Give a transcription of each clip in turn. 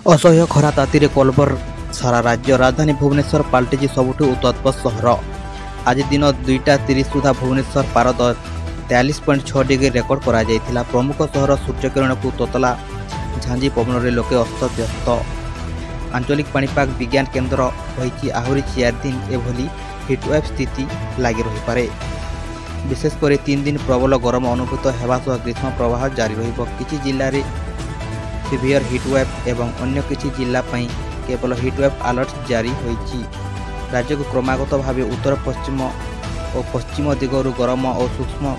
असह्य खरा तातीरे कोलबर सारा राज्य राजधानी भुवनेश्वर पाल्टिची सबुठु उत्तप्त सहर। आज दिन 2:30 सुधा भुवनेश्वर पारद 43.6 डिग्री रेकर्ड करा जायथिला। प्रमुख सहर सूर्यकिरण को तोतला झांझी पवन रे लोके अस्तव्यस्त। आंचलिक पाणीपाग विज्ञान केन्द्र रही आहरी 4 दिन एभली हिटवेव स्थिति लगी रही पारे। विशेषकर 3 दिन प्रबल गरम अनुभूत होगा सह ग्रीष्म प्रवाह जारी रहिबो। किछि जिल्ला रे सिवियर हिटवेव एवं अन्य किछि जिल्ला पई केवल हिटवेव अलर्ट जारी होईछि। राज्य को क्रमागत भाव उत्तर पश्चिम और पश्चिम दिगरु गरम और सूक्ष्म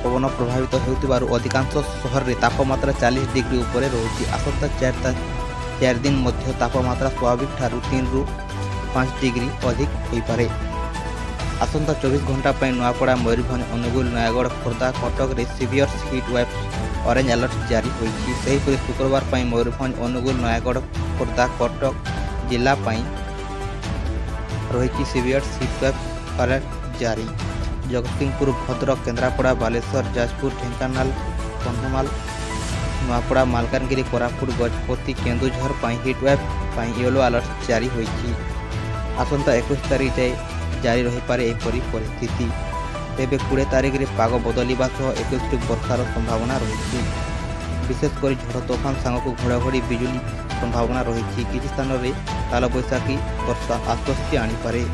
पवन प्रभावित होउतिबारु अधिकांश शहर रे तापमात्रा 40 डिग्री उपरे रहुछि। आसंता 4 दिन मध्य तापमात्रा स्वाभाविक ठारू 3 रु 5 डिग्री अधिक होई पारे। आसंता 24 घंटा पर नुआपड़ा मयूरभंज अनुगुल नयागढ़ खोर्धा कटक रे सिवियर हिटवेव ऑरेंज अलर्ट जारी होईछि। सेहीपरि शुक्रवार पर मयूरभंज अनुगुल नयागढ़ खोर्धा कटक जिला पर रही सिवियर हिटवेव अलर्ट जारी। जगतसिंहपुर भद्रक केन्द्रापड़ा बालेश्वर जाजपुर ढेंकानाल कंधमाल नुआपड़ा मालकानगिरी कोरापुट गजपति केन्दुझर पर हिटवेव येलो अलर्ट जारी होईछि। आसंता 21 तारीख जाए जारी रही पारे एपरी परिस्थिति। तेबे 20 तारीख रे पाग बदलिबा सह 21 वर्षार संभावना रही। विशेषकर झड़ तोफान सांग को घड़घड़ी बिजुली संभावना रही। किछि स्थान रे काल बैशाखी वर्षा आश्वस्ति आनी पारे।